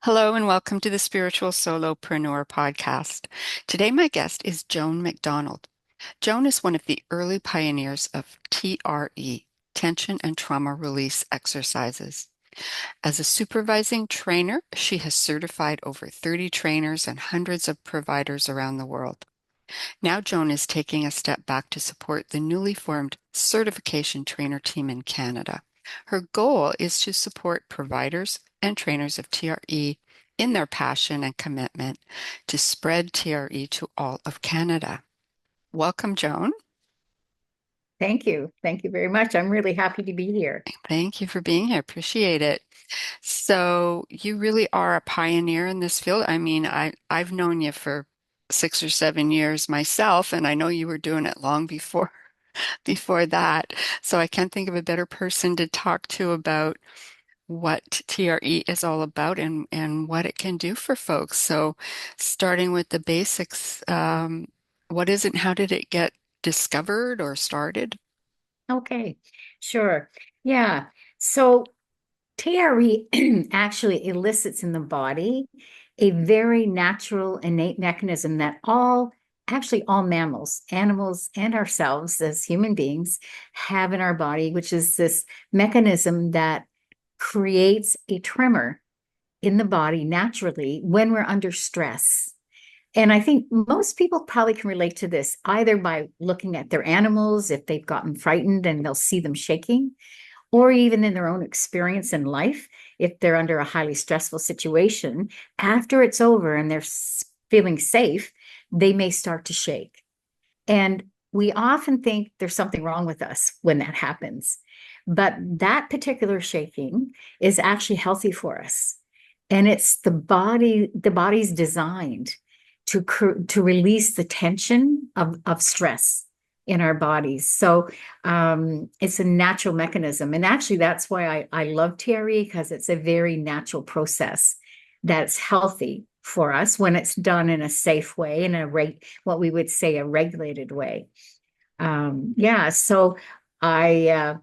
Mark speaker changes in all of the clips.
Speaker 1: Hello and welcome to the Spiritual Solopreneur podcast. Today, my guest is Joan McDonald. Joan is one of the early pioneers of TRE, tension and trauma release exercises. As a supervising trainer, she has certified over 30 trainers and hundreds of providers around the world. Now, Joan is taking a step back to support the newly formed certification trainer team in Canada. Her goal is to support providers and trainers of TRE in their passion and commitment to spread TRE to all of Canada. Welcome, Joan.
Speaker 2: Thank you. Thank you very much. I'm really happy to be here.
Speaker 1: Thank you for being here. Appreciate it. So you really are a pioneer in this field. I mean, I've known you for 6 or 7 years myself, and I know you were doing it long before that. So I can't think of a better person to talk to about what TRE is all about and what it can do for folks. So starting with the basics, what is it and how did it get discovered or started?
Speaker 2: Okay, sure. Yeah. So TRE actually elicits in the body a very natural, innate mechanism that actually all mammals, animals, and ourselves as human beings have in our body, which is this mechanism that creates a tremor in the body naturally when we're under stress. And I think most people probably can relate to this either by looking at their animals, if they've gotten frightened and they'll see them shaking, or even in their own experience in life, if they're under a highly stressful situation, after it's over and they're feeling safe, they may start to shake. And we often think there's something wrong with us when that happens. But that particular shaking is actually healthy for us. And it's the body's designed to release the tension of stress in our bodies. So it's a natural mechanism. And actually, that's why I love TRE, because it's a very natural process that's healthy for us when it's done in a safe way, in what we would say a regulated way. Yeah, so I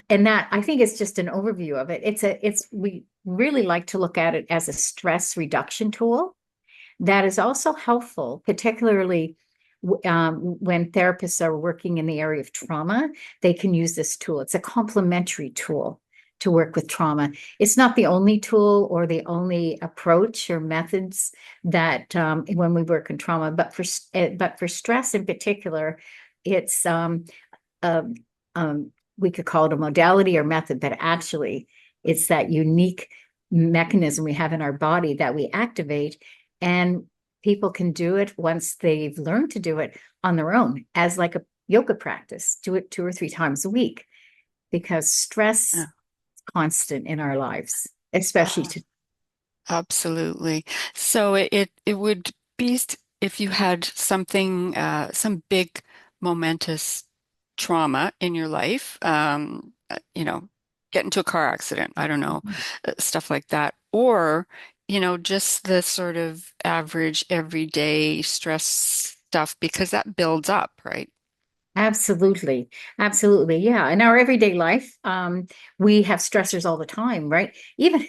Speaker 2: and that I think it's just an overview of it. We really like to look at it as a stress reduction tool that is also helpful, particularly when therapists are working in the area of trauma. They can use this tool. It's a complementary tool to work with trauma. It's not the only tool or the only approach or methods that when we work in trauma, but for stress in particular, it's uh, we could call it a modality or method, but actually it's that unique mechanism we have in our body that we activate, and people can do it once they've learned to do it on their own as like a yoga practice. Do it 2 or 3 times a week because stress
Speaker 1: Yeah.
Speaker 2: is constant in our lives, especially
Speaker 1: Oh,
Speaker 2: to.
Speaker 1: absolutely. So it would be if you had something, some big momentous trauma in your life, get into a car accident, I don't know, stuff like that, or, just the sort of average everyday stress stuff, because that builds up, right?
Speaker 2: Absolutely. Absolutely. Yeah. In our everyday life, we have stressors all the time, right? Even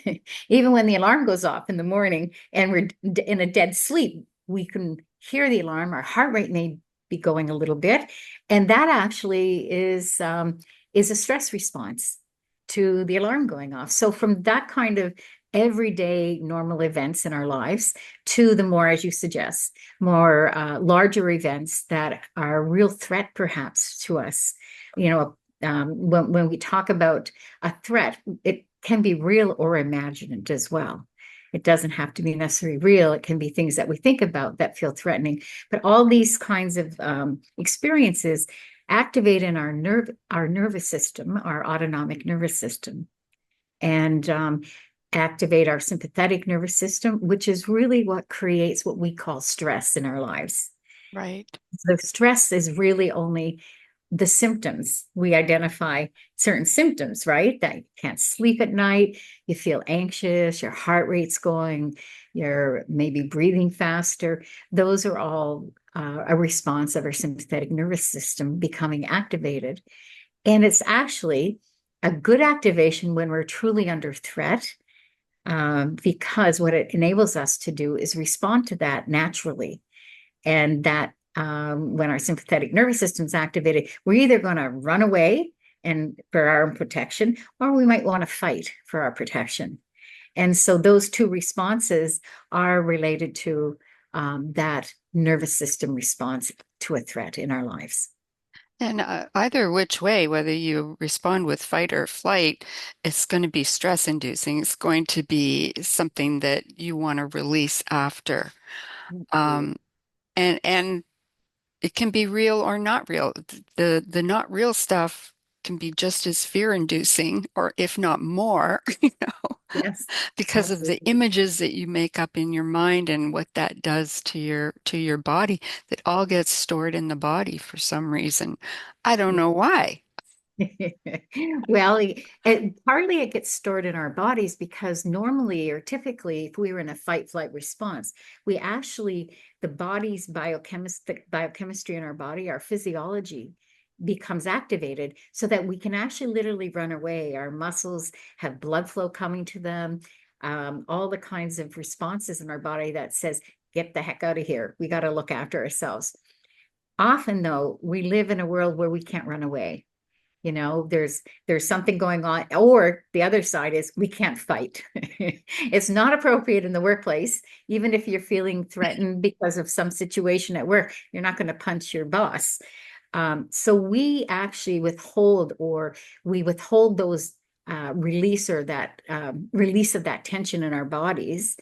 Speaker 2: even when the alarm goes off in the morning and we're in a dead sleep, we can hear the alarm. Our heart rate may be going a little bit, and that actually is a stress response to the alarm going off. So from that kind of everyday normal events in our lives to the more, as you suggest, more larger events that are a real threat perhaps to us. When we talk about a threat, it can be real or imagined as well. It doesn't have to be necessarily real. It can be things that we think about that feel threatening. But all these kinds of experiences activate in our nervous system, our autonomic nervous system, and activate our sympathetic nervous system, which is really what creates what we call stress in our lives.
Speaker 1: Right.
Speaker 2: The stress is really only the symptoms. We identify certain symptoms, right? That you can't sleep at night, you feel anxious, your heart rate's going, you're maybe breathing faster. Those are all a response of our sympathetic nervous system becoming activated. And it's actually a good activation when we're truly under threat, because what it enables us to do is respond to that naturally. And that when our sympathetic nervous system is activated, we're either going to run away and for our own protection, or we might want to fight for our protection. And so those two responses are related to that nervous system response to a threat in our lives.
Speaker 1: And either which way, whether you respond with fight or flight, it's going to be stress inducing. It's going to be something that you want to release after. Um, and it can be real or not real. The not real stuff can be just as fear inducing, or if not more,
Speaker 2: Yes,
Speaker 1: because of the
Speaker 2: absolutely.
Speaker 1: images that you make up in your mind and what that does to your body, that all gets stored in the body for some reason. I don't know why.
Speaker 2: Well, partly it gets stored in our bodies because normally or typically, if we were in a fight flight response, we actually, the body's biochemistry in our body, our physiology becomes activated so that we can actually literally run away. Our muscles have blood flow coming to them, all the kinds of responses in our body that says, get the heck out of here. We got to look after ourselves. Often, though, we live in a world where we can't run away. There's something going on, or the other side is we can't fight. It's not appropriate in the workplace, even if you're feeling threatened because of some situation at work. You're not going to punch your boss. So we actually withhold, or we withhold those release or that release of that tension in our bodies,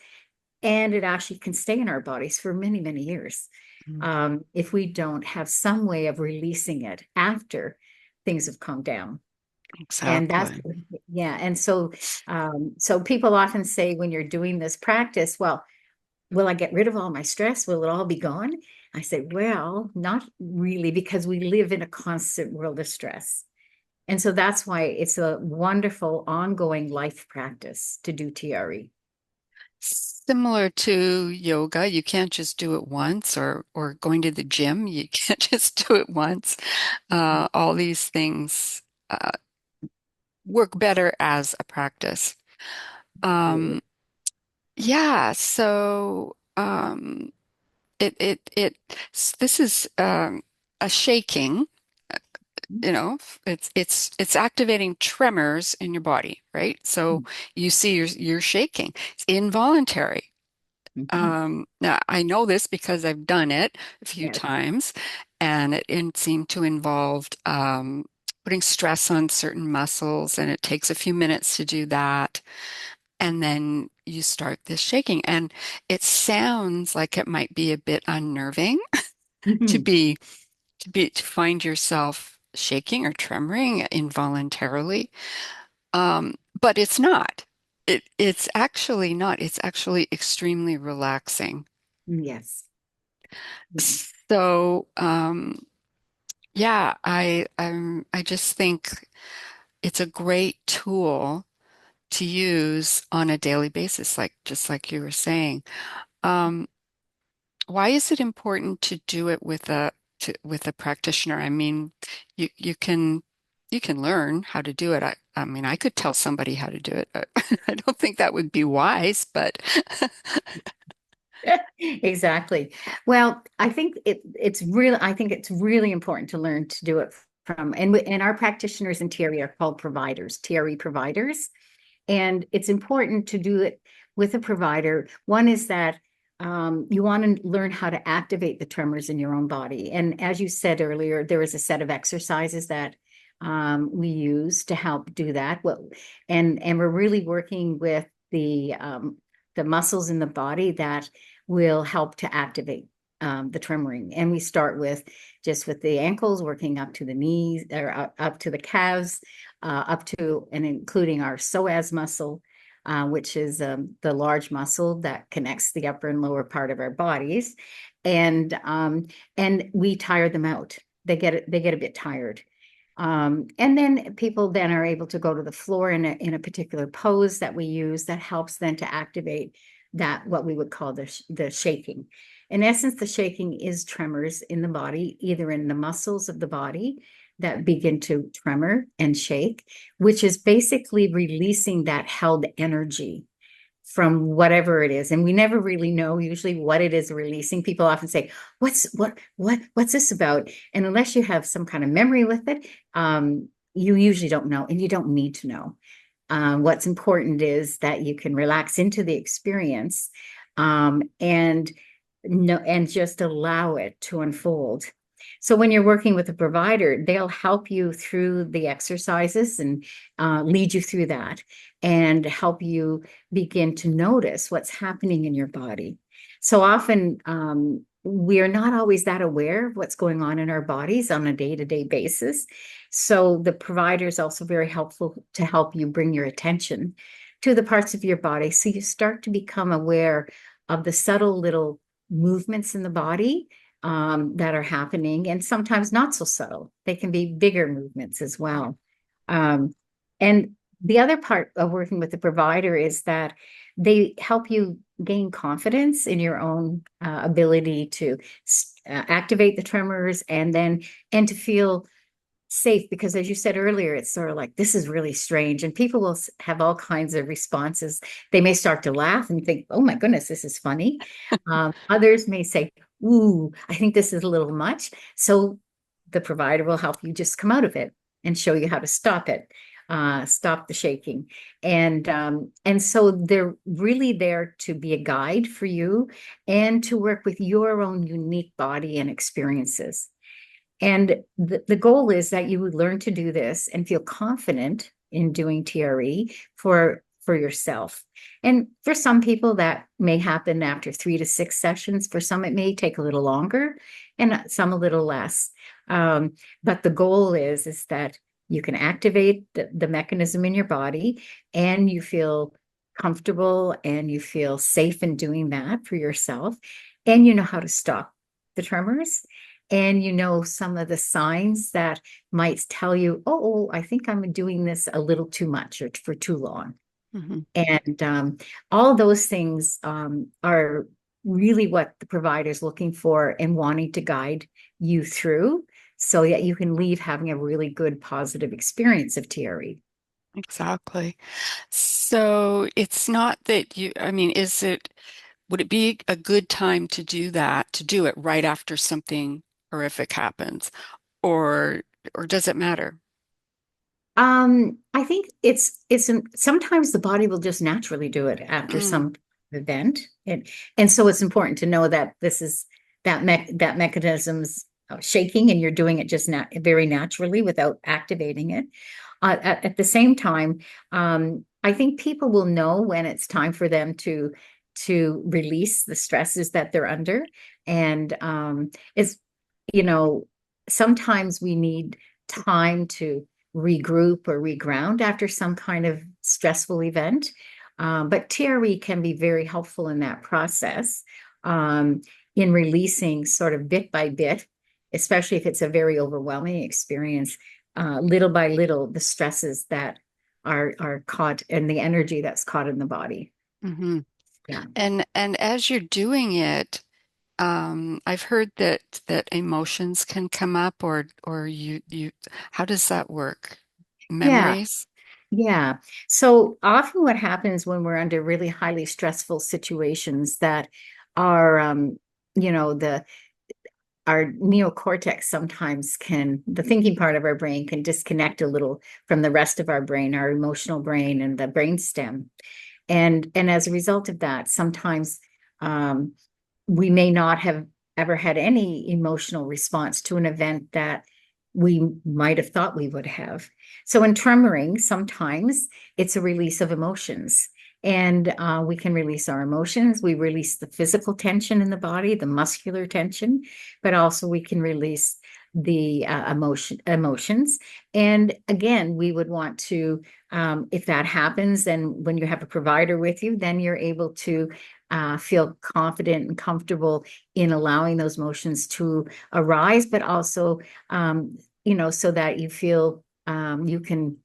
Speaker 2: and it actually can stay in our bodies for many, many years
Speaker 1: Mm,
Speaker 2: if we don't have some way of releasing it after things have calmed down. And that's,
Speaker 1: exactly.
Speaker 2: yeah. And so, so people often say when you're doing this practice, well, will I get rid of all my stress? Will it all be gone? I say, well, not really, because we live in a constant world of stress. And so that's why it's a wonderful ongoing life practice to do TRE.
Speaker 1: Similar to yoga, you can't just do it once, or going to the gym, you can't just do it once. All these things uh, work better as a practice.
Speaker 2: Absolutely.
Speaker 1: Um, yeah, so this is a shaking, it's activating tremors in your body, right? So you see you're shaking. It's involuntary.
Speaker 2: Mhm.
Speaker 1: Now I know this because I've done it a few
Speaker 2: Yes.
Speaker 1: times, and it seemed to involve putting stress on certain muscles, and it takes a few minutes to do that. And then you start this shaking, and it sounds like it might be a bit unnerving to
Speaker 2: Mhm.
Speaker 1: be to find yourself shaking or tremoring involuntarily. But it's not. It's actually not. It's actually extremely relaxing.
Speaker 2: Yes. Yeah.
Speaker 1: So, yeah, I just think it's a great tool to use on a daily basis, like just like you were saying. Um, why is it important to do it with with a practitioner? I mean, you can learn how to do it. I mean, I could tell somebody how to do it. I don't think that would be wise, but
Speaker 2: Exactly. Well, I think it's really important to learn to do it from, and our practitioners in TRE are called providers, TRE providers. And it's important to do it with a provider. One is that you want to learn how to activate the tremors in your own body. And as you said earlier, there is a set of exercises that we use to help do that. Well, and we're really working with the muscles in the body that will help to activate the tremoring. And we start with just with the ankles, working up to the knees or up to the calves, up to and including our psoas muscle, which is the large muscle that connects the upper and lower part of our bodies, and we tire them out. They get a bit tired. And then people then are able to go to the floor in a particular pose that we use that helps then to activate that what we would call the shaking. In essence, the shaking is tremors in the body, either in the muscles of the body that begin to tremor and shake, which is basically releasing that held energy from whatever it is. And we never really know usually what it is releasing. People often say, what's this about? And unless you have some kind of memory with it, you usually don't know, and you don't need to know. What's important is that you can relax into the experience, and no, and just allow it to unfold. So when you're working with a provider, they'll help you through the exercises and lead you through that and help you begin to notice what's happening in your body. So often, we are not always that aware of what's going on in our bodies on a day-to-day basis. So the provider is also very helpful to help you bring your attention to the parts of your body. So you start to become aware of the subtle little movements in the body that are happening, and sometimes not so subtle. They can be bigger movements as well. And the other part of working with the provider is that they help you gain confidence in your own ability to activate the tremors, and to feel safe, because as you said earlier, it's sort of like, this is really strange, and people will have all kinds of responses. They may start to laugh and think, oh my goodness, this is funny. Others may say, ooh, I think this is a little much. So the provider will help you just come out of it and show you how to stop it, stop the shaking. And so they're really there to be a guide for you and to work with your own unique body and experiences. And the goal is that you would learn to do this and feel confident in doing TRE for yourself. And for some people, that may happen after 3 to 6 sessions. For some, it may take a little longer, and some a little less. But the goal is that you can activate the mechanism in your body, and you feel comfortable and you feel safe in doing that for yourself. And you know how to stop the tremors. And you know some of the signs that might tell you, oh, I think I'm doing this a little too much or for too long.
Speaker 1: Mhm.
Speaker 2: And all those things are really what the provider is looking for and wanting to guide you through, so that you can leave having a really good, positive experience of TRE.
Speaker 1: Exactly. So it's not that I mean, would it be a good time to do that, to do it right after something horrific happens, or or does it matter?
Speaker 2: I think sometimes the body will just naturally do it after
Speaker 1: Mm,
Speaker 2: some event. And so it's important to know that this is that mechanism's shaking, and you're doing it just very naturally without activating it. At the same time, I think people will know when it's time for them to release the stresses that they're under. And it's, you know, sometimes we need time to regroup or reground after some kind of stressful event. But TRE can be very helpful in that process, in releasing sort of bit by bit, especially if it's a very overwhelming experience, little by little, the stresses that are caught and the energy that's caught in the body.
Speaker 1: hmm.
Speaker 2: Yeah.
Speaker 1: And as you're doing it, I've heard that emotions can come up, or you how does that work?
Speaker 2: Yeah.
Speaker 1: Memories?
Speaker 2: Yeah. So often what happens when we're under really highly stressful situations that are, you know, the our neocortex sometimes the thinking part of our brain can disconnect a little from the rest of our brain, our emotional brain and the brainstem. And as a result of that, sometimes um, we may not have ever had any emotional response to an event that we might have thought we would have. So in tremoring, sometimes it's a release of emotions. And we can release our emotions. We release the physical tension in the body, the muscular tension, but also we can release the emotions. And again, we would want to, if that happens, then when you have a provider with you, then you're able to feel confident and comfortable in allowing those motions to arise, but also, so that you feel you can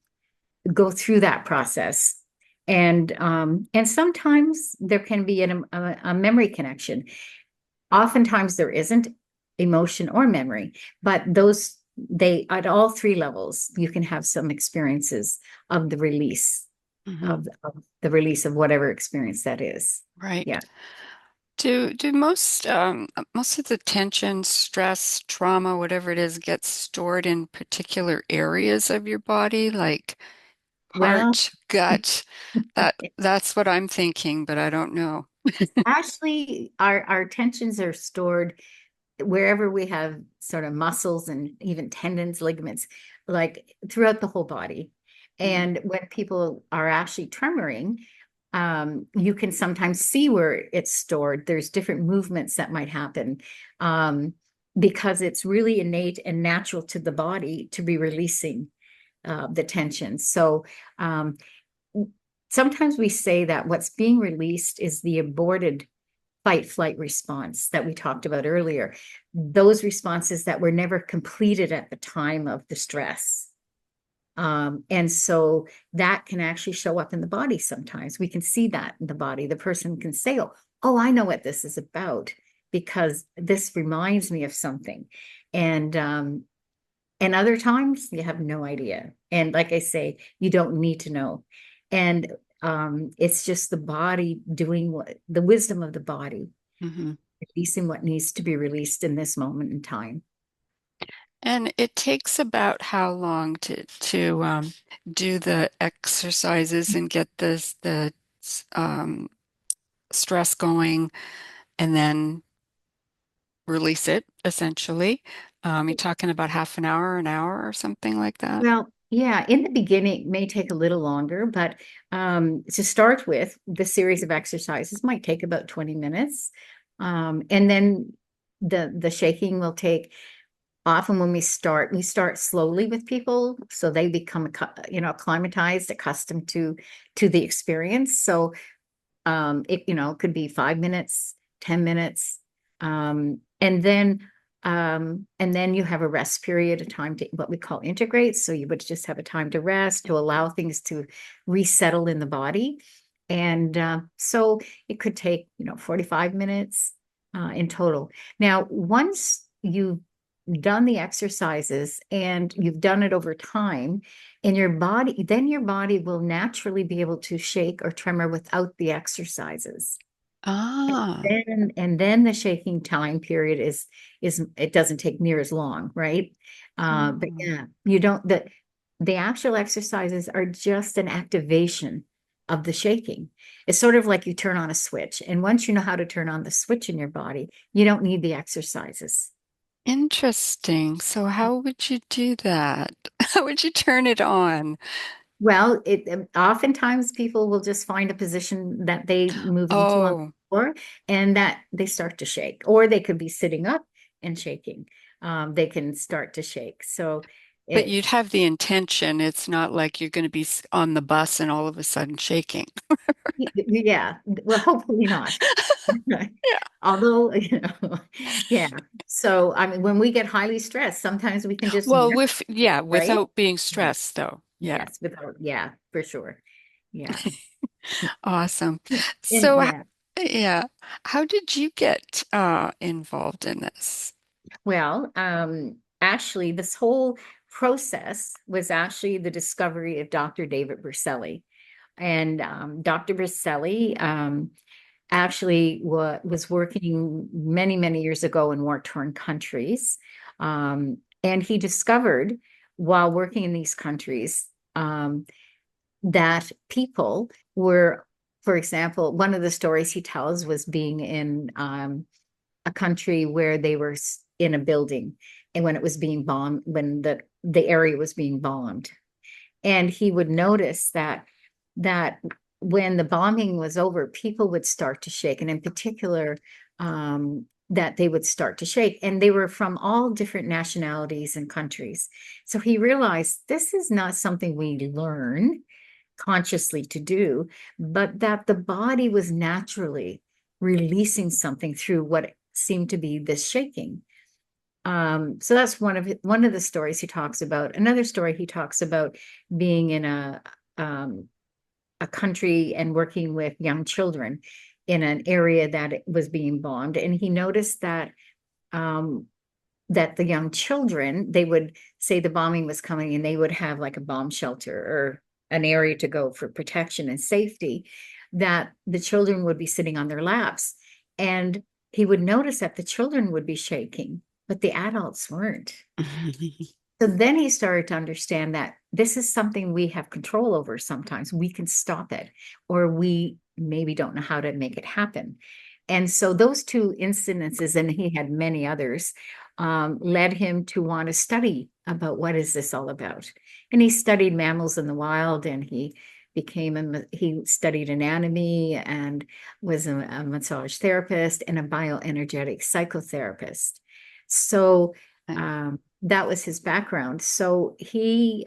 Speaker 2: go through that process. And sometimes there can be a memory connection. Oftentimes there isn't emotion or memory, but they at all three levels, you can have some experiences of the release.
Speaker 1: Hmm.
Speaker 2: of the release of whatever experience that is.
Speaker 1: Right.
Speaker 2: Yeah.
Speaker 1: Do most of the tension, stress, trauma, whatever it is, get stored in particular areas of your body, like
Speaker 2: Well,
Speaker 1: heart, gut? That's what I'm thinking, but I don't know.
Speaker 2: actually, our tensions are stored wherever we have sort of muscles and even tendons, ligaments, like throughout the whole body.
Speaker 1: Mm.
Speaker 2: And when people are actually tremoring, you can sometimes see where it's stored. There's different movements that might happen because it's really innate and natural to the body to be releasing the tension. So um, sometimes we say that what's being released is the aborted fight flight response that we talked about earlier, those responses that were never completed at the time of the stress. And so that can actually show up in the body sometimes. We can see that in the body. The person can say, oh, I know what this is about because this reminds me of something. And and other times you have no idea. And like I say, you don't need to know. And it's just the body doing what the wisdom of the body,
Speaker 1: Hmm.
Speaker 2: releasing what needs to be released in this moment in time.
Speaker 1: And it takes about how long to do the exercises and get the um, stress going, and then release it, essentially. You're talking about half an hour, or something like that.
Speaker 2: Well, yeah, in the beginning, it may take a little longer, but to start with, the series of exercises might take about 20 minutes. And then the shaking will take often when we start slowly with people so they become acclimatized, accustomed to the experience. So it, could be 5 minutes, 10 minutes. And then you have a rest period, a time to what we call integrate. So you would just have a time to rest, to allow things to resettle in the body. And so it could take, 45 minutes in total. Now, once you've done the exercises and you've done it over time, and your body, then your body will naturally be able to shake or tremor without the exercises.
Speaker 1: Ah.
Speaker 2: And then the shaking time period is it doesn't take near as long, right? But
Speaker 1: Oh.
Speaker 2: yeah, you don't the actual exercises are just an activation of the shaking. It's sort of like you turn on a switch, and once you know how to turn on the switch in your body, you don't need the exercises.
Speaker 1: Interesting. So how would you do that? How would you turn it on?
Speaker 2: Well, it oftentimes people will just find a position that they move into on the
Speaker 1: Oh,
Speaker 2: floor and that they start to shake, or they could be sitting up and shaking. They can start to shake. So
Speaker 1: but
Speaker 2: it,
Speaker 1: you'd have the intention. It's not like you're going to be on the bus and all of a sudden shaking.
Speaker 2: yeah, well, hopefully not.
Speaker 1: Yeah.
Speaker 2: Although, yeah. So, I mean, when we get highly stressed, sometimes we can just
Speaker 1: Well,
Speaker 2: miss,
Speaker 1: yeah,
Speaker 2: right?
Speaker 1: without being
Speaker 2: Yeah.
Speaker 1: stressed though. Yeah.
Speaker 2: Yes, without, yeah, for sure. Yeah.
Speaker 1: Awesome.
Speaker 2: And
Speaker 1: So,
Speaker 2: yeah.
Speaker 1: yeah, how did you get involved in this?
Speaker 2: Well, actually, this whole process was actually the discovery of Dr. David Berceli. And Dr. Berceli actually was working many, many years ago in war-torn countries. And he discovered while working in these countries that people were, for example, one of the stories he tells was being in a country where they were in a building and when it was being bombed, when the area was being bombed. And he would notice that when the bombing was over, people would start to shake, and in particular, that they would start to shake. And they were from all different nationalities and countries. So he realized this is not something we learn consciously to do, but that the body was naturally releasing something through what seemed to be this shaking. So that's one of the stories he talks about. Another story he talks about being in um, a country and working with young children in an area that it was being bombed, and he noticed um, that the young children, they would say the bombing was coming, and they would have like a bomb shelter an area to go for protection and safety, that the children would be sitting on their laps. And he would notice that the children would be shaking, but the adults weren't. So then he started to understand that this is something we have control over sometimes. We can stop it, or we maybe don't know how to make it happen. And so those two incidences, and he had many others, led him to want to study about what is this all about. And he studied mammals in the wild, and he studied anatomy and was a massage therapist and a bioenergetic psychotherapist. So that was his background. So he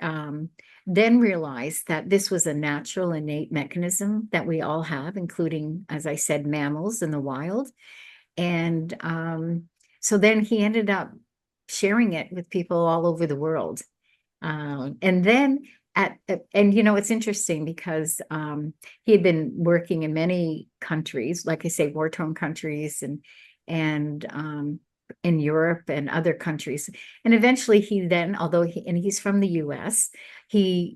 Speaker 2: then realized that this was a natural, innate mechanism that we all have, including, as I said, mammals in the wild. And so then he ended up sharing it with people all over the world. And then and it's interesting because he had been working in many countries, like I say, war-torn countries, and in Europe and other countries. And eventually he then, although he's from the US, he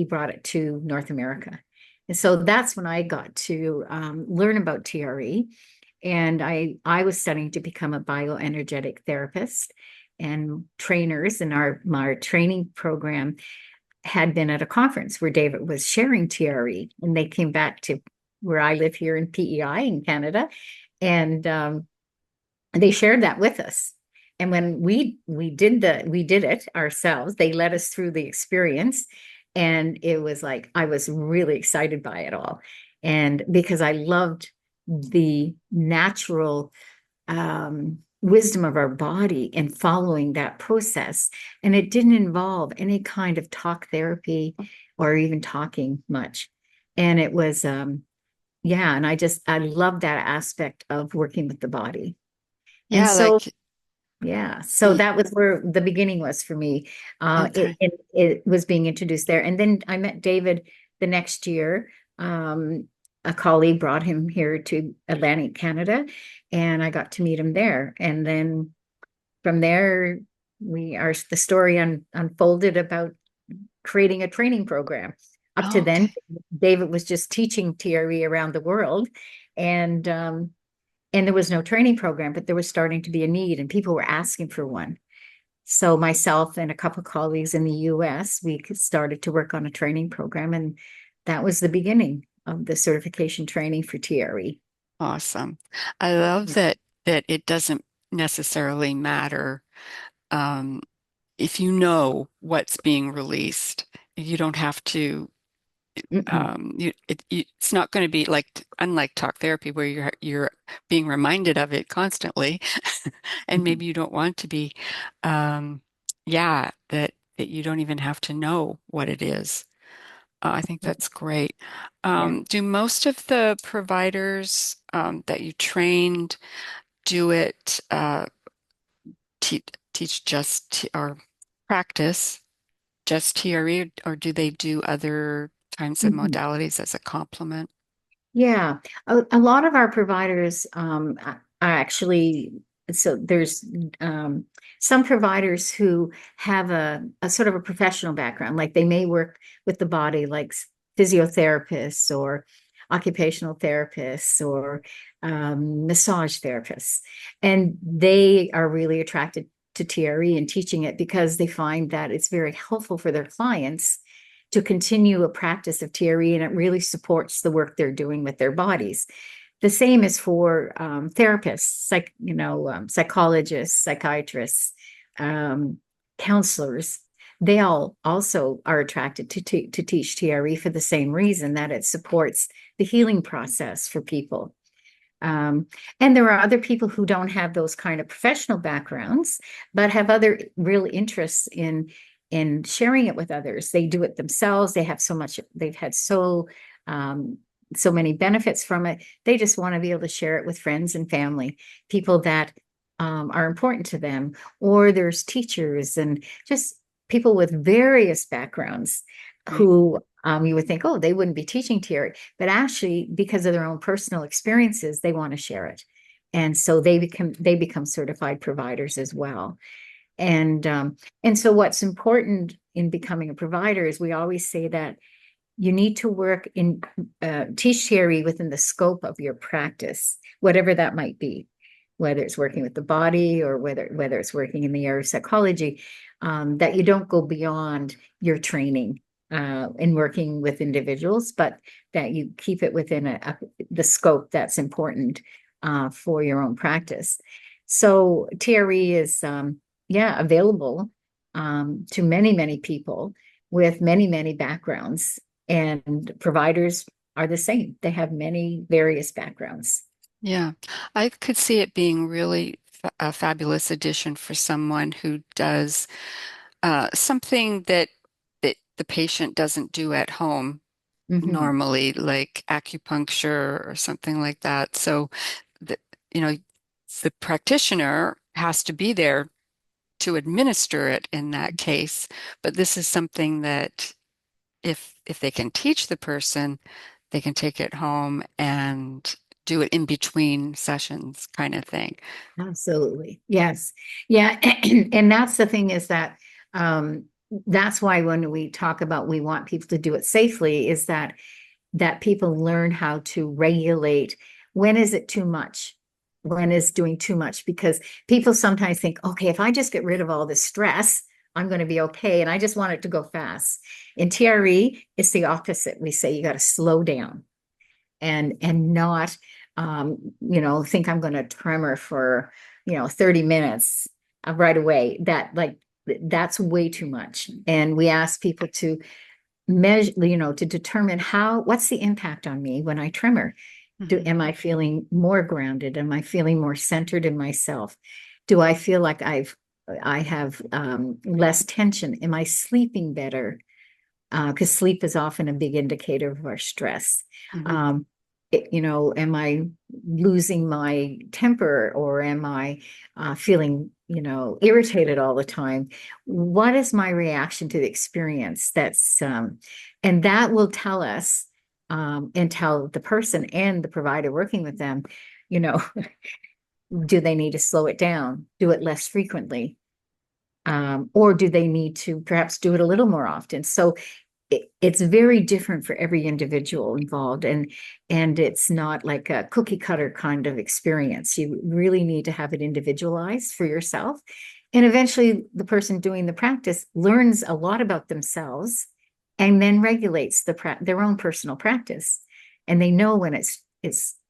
Speaker 2: brought it to North America. And so that's when I got to learn about TRE. And I was studying to become a bioenergetic therapist, and trainers in our training program had been at a conference where David was sharing TRE, and they came back to where I live here in PEI in Canada, and they shared that with us. And when we did it ourselves, they led us through the experience, and it was like I was really excited by it all, and because I loved the natural wisdom of our body and following that process. And it didn't involve any kind of talk therapy or even talking much. And it was, yeah, and I love that aspect of working with the body. And
Speaker 1: Yeah,
Speaker 2: so,
Speaker 1: like,
Speaker 2: yeah, so that was where the beginning was for me.
Speaker 1: okay.
Speaker 2: It was being introduced there. And then I met David the next year. A colleague brought him here to Atlantic Canada, and I got to meet him there. And then from there, the story unfolded about creating a training program. Up to
Speaker 1: Oh,
Speaker 2: then,
Speaker 1: okay.
Speaker 2: David was just teaching TRE around the world, and there was no training program, but there was starting to be a need, and people were asking for one. So myself and a couple of colleagues in the US, we started to work on a training program, and that was the beginning of the certification training for TRE.
Speaker 1: Awesome. I love that it doesn't necessarily matter um, if you know what's being released. You don't have to
Speaker 2: Mm-mm.
Speaker 1: it's not going to be like unlike talk therapy where you're being reminded of it constantly and maybe you don't want to be um yeah that you don't even have to know what it is. I think that's great.
Speaker 2: Yeah.
Speaker 1: Do most of the providers that you trained do it te teach just or practice just TRE, or do they do other kinds of
Speaker 2: Mhm.
Speaker 1: modalities as a complement?
Speaker 2: Yeah, a lot of our providers are actually, so there's um, some providers who have a sort of a professional background, like they may work with the body, like physiotherapists or occupational therapists or massage therapists. And they are really attracted to TRE and teaching it because they find that it's very helpful for their clients to continue a practice of TRE, and it really supports the work they're doing with their bodies. The same is for therapists, psychologists, psychiatrists, um, counselors. They all also are attracted to teach TRE for the same reason, that it supports the healing process for people. Um, and there are other people who don't have those kind of professional backgrounds, but have other real interests in sharing it with others. They do it themselves. They have so much, they've had so many benefits from it. They just want to be able to share it with friends and family, people that are important to them. Or there's teachers and just people with various backgrounds
Speaker 1: Right.
Speaker 2: who you would think, oh, they wouldn't be teaching TRE, but actually, because of their own personal experiences, they want to share it. And so they become certified providers as well. And so what's important in becoming a provider is we always say that you need to work in teach theory within the scope of your practice, whatever that might be, whether it's working with the body or whether it's working in the area of psychology, that you don't go beyond your training in working with individuals, but that you keep it within the scope that's important for your own practice. So TRE is available to many people with many backgrounds, and providers are the same. They have many various backgrounds.
Speaker 1: Yeah, I could see it being really a fabulous addition for someone who does something that the patient doesn't do at home
Speaker 2: Hmm.
Speaker 1: normally, like acupuncture or something like that. So, the, you know, the practitioner has to be there to administer it in that case. But this is something that if they can teach the person, they can take it home and do it in between sessions kind of thing.
Speaker 2: Absolutely. Yes. Yeah. And that's the thing is that that's why when we talk about we want people to do it safely, is that people learn how to regulate when is it too much, when is doing too much, because people sometimes think, okay, if I just get rid of all this stress, I'm going to be okay, and I just want it to go fast. In TRE, it's the opposite. We say you got to slow down and not think I'm going to tremor for 30 minutes right away. That's way too much. And we ask people to measure, to determine what's the impact on me when I tremor.
Speaker 1: Mhm.
Speaker 2: Am I feeling more grounded? Am I feeling more centered in myself? Do I feel like I have less tension? Am I sleeping better? Because sleep is often a big indicator of our stress.
Speaker 1: Mhm.
Speaker 2: Um, am I losing my temper, or am I feeling, irritated all the time? What is my reaction to the experience? And that will tell us, and tell the person and the provider working with them, you know, do they need to slow it down, do it less frequently? Or do they need to perhaps do it a little more often? So it's very different for every individual involved, and it's not like a cookie cutter kind of experience. You really need to have it individualized for yourself, and eventually the person doing the practice learns a lot about themselves and then regulates their own personal practice, and they know when it's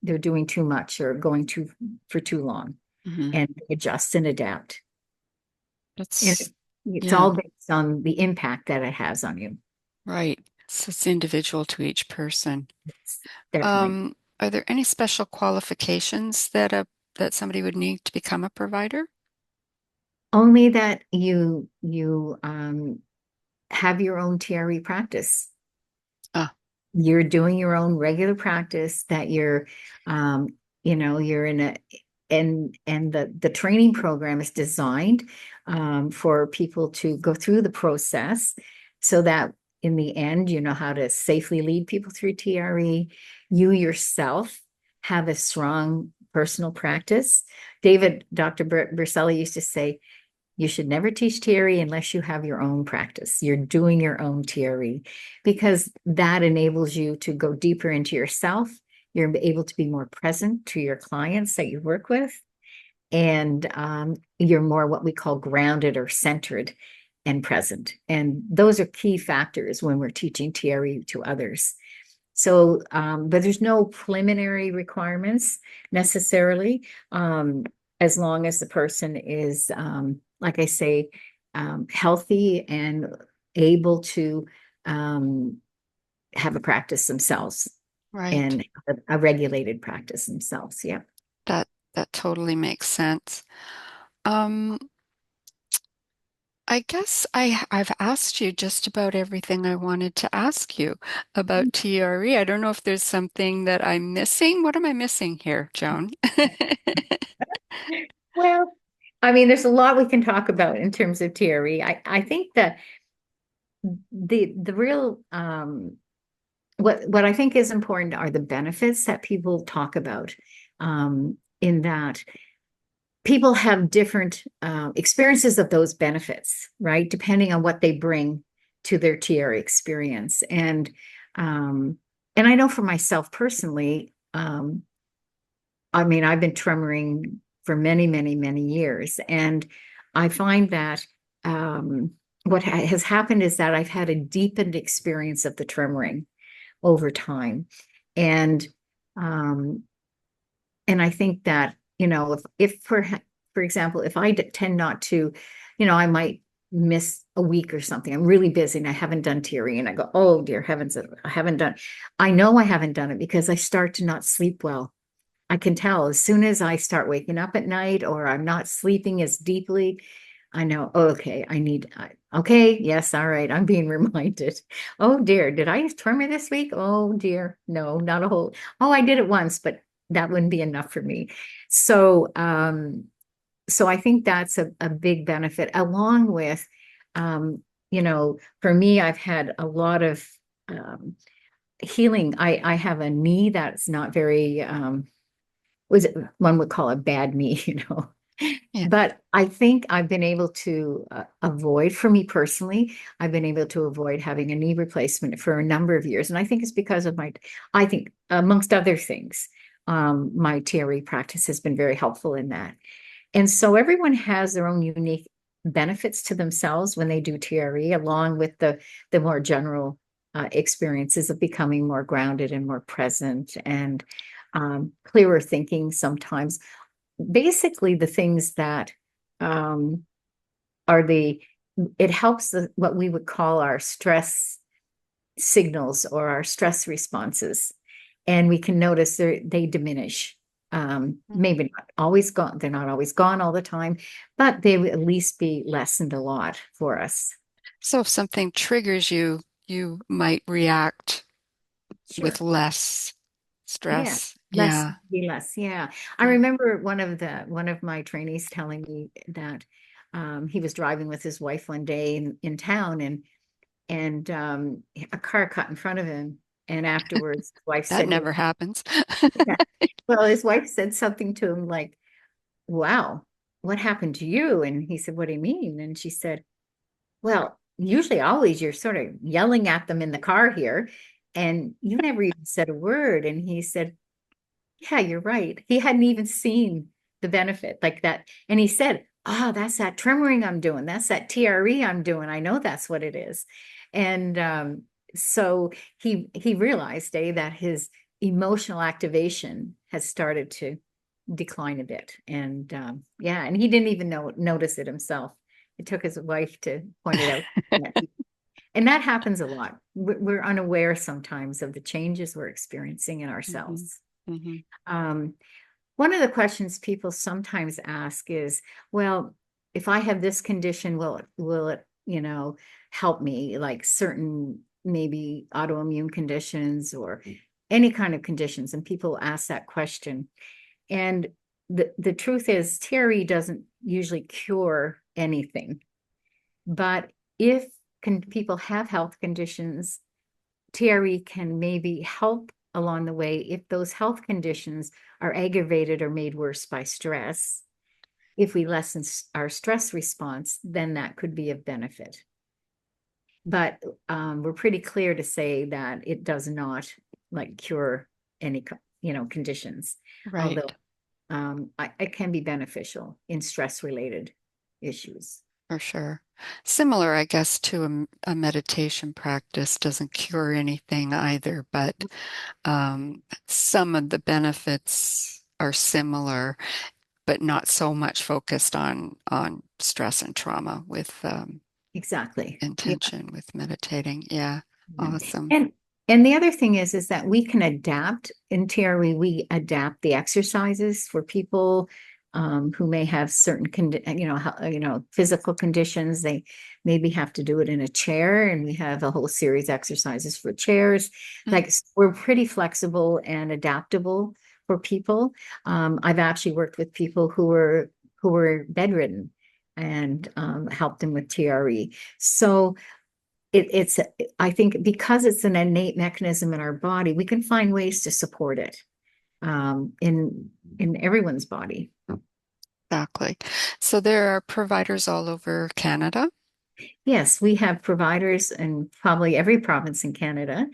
Speaker 2: they're doing too much or going too for too long,
Speaker 1: Mhm.
Speaker 2: and adjust and adapt. And
Speaker 1: That's,
Speaker 2: it's
Speaker 1: yeah,
Speaker 2: all based on the impact that it has on you.
Speaker 1: right. So it's individual to each person.
Speaker 2: Definitely.
Speaker 1: Are there any special qualifications that somebody would need to become a provider?
Speaker 2: Only that you have your own TRE practice.
Speaker 1: Ah,
Speaker 2: You're doing your own regular practice, that um, you're in a and the training program is designed for people to go through the process, so that in the end, you know how to safely lead people through TRE. You yourself have a strong personal practice. Dr. Berceli used to say, you should never teach TRE unless you have your own practice. You're doing your own TRE, because that enables you to go deeper into yourself. You're able to be more present to your clients that you work with, and you're more what we call grounded or centered and present. And those are key factors when we're teaching TRE to others. So, but there's no preliminary requirements necessarily, as long as the person is, like I say, healthy and able to um, have a practice themselves,
Speaker 1: right.
Speaker 2: and a regulated practice themselves. Yeah.
Speaker 1: That that totally makes sense. Um, I guess I've asked you just about everything I wanted to ask you about TRE. I don't know if there's something that I'm missing. What am I missing here, Joan?
Speaker 2: Well, I mean, there's a lot we can talk about in terms of TRE. I think that the real what I think is important are the benefits that people talk about, in that people have different experiences of those benefits, right? Depending on what they bring to their TR experience. And Um, and I know for myself personally, I mean, I've been tremoring for many, many, many years. And I find that um, what has happened is that I've had a deepened experience of the tremoring over time. And um, and I think that, if for example, if I tend not to, I might miss a week or something. I'm really busy and I haven't done Teary, and I go, oh dear heavens, I haven't done. I know I haven't done it because I start to not sleep well. I can tell as soon as I start waking up at night or I'm not sleeping as deeply, I know, oh, okay, okay, yes, all right, I'm being reminded. Oh dear, did I tremor this week? Oh dear, no, not a whole. Oh, I did it once, but that wouldn't be enough for me. So, so I think that's a big benefit, along with, for me, I've had a lot of um, healing. I have a knee that's not very was it one would call a bad knee,
Speaker 1: Yeah.
Speaker 2: But I think I've been able to avoid, for me personally, I've been able to avoid having a knee replacement for a number of years. And I think it's because of I think amongst other things, my TRE practice has been very helpful in that. And so everyone has their own unique benefits to themselves when they do TRE, along with the more general experiences of becoming more grounded and more present and clearer thinking sometimes. Basically, the things that um, are it helps what we would call our stress signals or our stress responses. And we can notice they diminish. Maybe not always gone. They're not always gone all the time, but they would at least be lessened a lot for us.
Speaker 1: So if something triggers you, you might react with
Speaker 2: Sure.
Speaker 1: less
Speaker 2: Yeah.
Speaker 1: stress.
Speaker 2: Less,
Speaker 1: Yeah.
Speaker 2: be less. Yeah. I
Speaker 1: Yeah.
Speaker 2: remember one of my trainees telling me that he was driving with his wife one day in town, and a car cut in front of him. And afterwards, his wife
Speaker 1: That
Speaker 2: said to him,
Speaker 1: never happens.
Speaker 2: yeah. Well, his wife said something to him like, wow, what happened to you? And he said, what do you mean? And she said, well, usually always you're sort of yelling at them in the car here, and you never even said a word. And he said, yeah, you're right. He hadn't even seen the benefit like that. And he said, oh, that's that tremoring I'm doing. That's that TRE I'm doing. I know that's what it is. And so he realized, that his emotional activation has started to decline a bit. And yeah, and he didn't even notice it himself. It took his wife to point it out. And that happens a lot. We're unaware sometimes of the changes we're experiencing in
Speaker 1: hmm
Speaker 2: ourselves.
Speaker 1: hmm
Speaker 2: Um, one of the questions people sometimes ask is, well, if I have this condition, will it, help me, like certain maybe autoimmune conditions or any kind of conditions? And people ask that question. And the truth is, TRE doesn't usually cure anything. But if people have health conditions, TRE can maybe help along the way if those health conditions are aggravated or made worse by stress. If we lessen our stress response, then that could be of benefit. But we're pretty clear to say that it does not like cure any, conditions, although
Speaker 1: Right.
Speaker 2: it can be beneficial in stress related issues.
Speaker 1: For sure. Similar, I guess, to a meditation practice doesn't cure anything either, but some of the benefits are similar, but not so much focused on stress and trauma with
Speaker 2: Exactly. Yeah.
Speaker 1: intention with meditating. Yeah, awesome.
Speaker 2: And the other thing is that we can adapt in TRE. We adapt the exercises for people who may have certain physical conditions. They maybe have to do it in a chair, and we have a whole series of exercises for chairs.
Speaker 1: Mm.
Speaker 2: Like we're pretty flexible and adaptable for people. I've actually worked with people who were bedridden and helped them with TRE. So it's I think because it's an innate mechanism in our body, we can find ways to support it in everyone's body.
Speaker 1: Exactly. So there are providers all over Canada.
Speaker 2: Yes, we have providers in probably every province in Canada.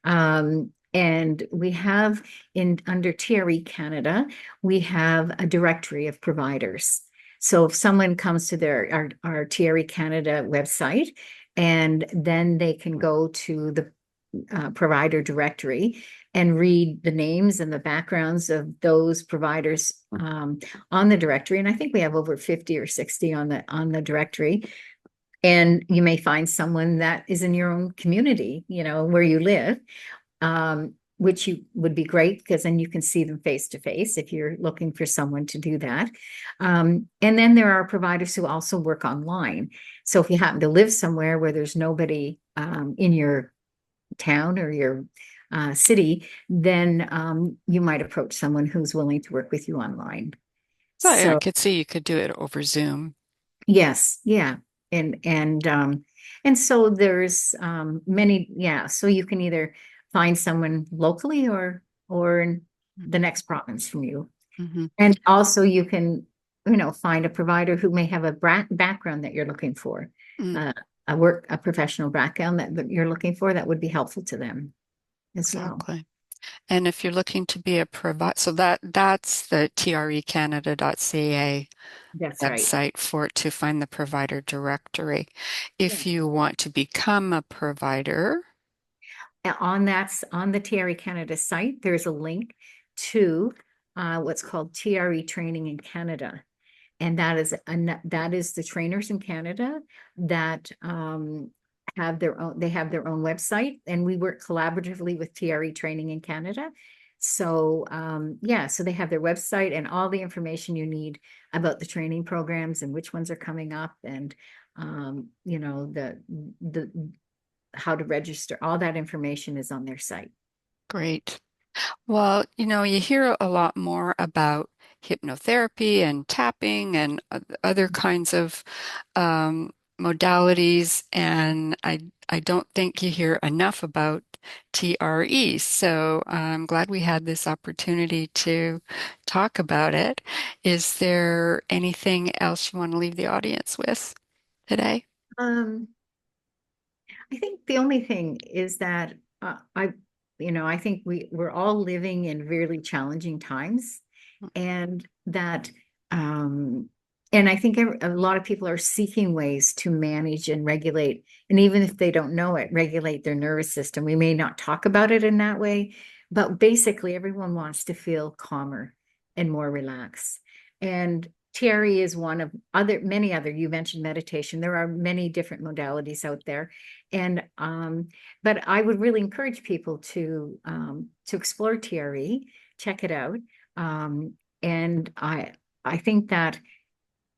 Speaker 2: And we have in under TRE Canada, we have a directory of providers. So if someone comes to our TRE Canada website, and then they can go to the provider directory and read the names and the backgrounds of those providers on the directory. And I think we have over 50 or 60 on the directory. And you may find someone that is in your own community, where you live, which you would be great because then you can see them face to face if you're looking for someone to do that. And then there are providers who also work online. So if you happen to live somewhere where there's nobody in your town or your city, then you might approach someone who's willing to work with you online.
Speaker 1: So yeah, I
Speaker 2: So
Speaker 1: could see you could do it over Zoom.
Speaker 2: yes, yeah. And so there's many, yeah. So you can either find someone locally or in the next province from you.
Speaker 1: Mm-hmm.
Speaker 2: And also you can, find a provider who may have a background that you're looking for,
Speaker 1: Mm,
Speaker 2: uh, a professional background that you're looking for that would be helpful to them as well.
Speaker 1: exactly. And if you're looking to be a provider, so that's the trecanada.ca
Speaker 2: That's right.
Speaker 1: website for to find the provider directory. If
Speaker 2: Yeah.
Speaker 1: you want to become a provider,
Speaker 2: On the TRE Canada site, there's a link to what's called TRE training in Canada. And that is the trainers in Canada that they have their own website, and we work collaboratively with TRE Training in Canada. So yeah, so they have their website and all the information you need about the training programs and which ones are coming up, and the how to register. All that information is on their site.
Speaker 1: great. Well, you hear a lot more about hypnotherapy and tapping and other kinds of modalities, and I don't think you hear enough about TRE. So I'm glad we had this opportunity to talk about it. Is there anything else you want to leave the audience with today?
Speaker 2: Um, I think the only thing is that I think we're all living in really challenging times, and that, um, and I think a lot of people are seeking ways to manage and regulate, and even if they don't know it, regulate their nervous system. We may not talk about it in that way, but basically everyone wants to feel calmer and more relaxed. And TRE is one of many other, you mentioned meditation. There are many different modalities out there. And but I would really encourage people to explore TRE, check it out. Um, and I think that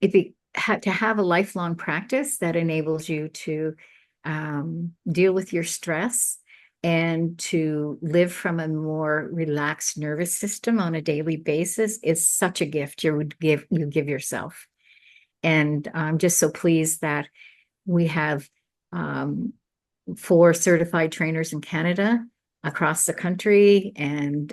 Speaker 2: if it had to have a lifelong practice that enables you to deal with your stress and to live from a more relaxed nervous system on a daily basis is such a gift you give yourself. And I'm just so pleased that we have um, 4 certified trainers in Canada across the country, and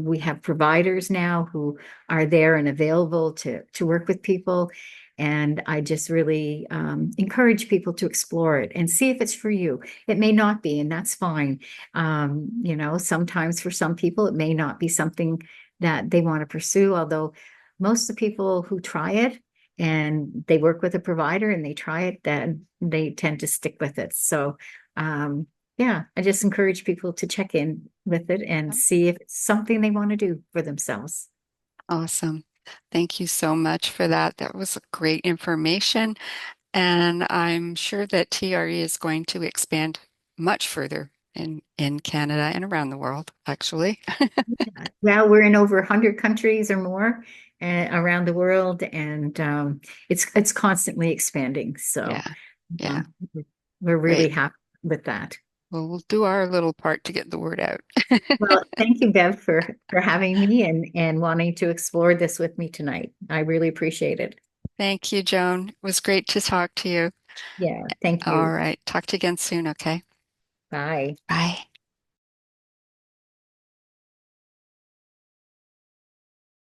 Speaker 2: we have providers now who are there and available to work with people. And I just really encourage people to explore it and see if it's for you. It may not be, and that's fine. Sometimes for some people, it may not be something that they want to pursue, although most of the people who try it and they work with a provider and they try it, then they tend to stick with it. So yeah, I just encourage people to check in with it and see if it's something they want to do for themselves.
Speaker 1: Awesome. Thank you so much for that. That was great information. And I'm sure that TRE is going to expand much further in Canada and around the world, actually.
Speaker 2: Well, we're in over 100 countries or more around the world, and it's constantly expanding. So
Speaker 1: Yeah, yeah,
Speaker 2: um, we're really
Speaker 1: great.
Speaker 2: happy with that.
Speaker 1: Well, we'll do our little part to get the word out.
Speaker 2: Well, thank you, Bev, for having me and wanting to explore this with me tonight. I really appreciate it.
Speaker 1: Thank you, Joan. It was great to talk to you.
Speaker 2: Yeah, thank
Speaker 1: All
Speaker 2: you.
Speaker 1: right, talk to you again soon, okay?
Speaker 2: Bye.
Speaker 1: Bye.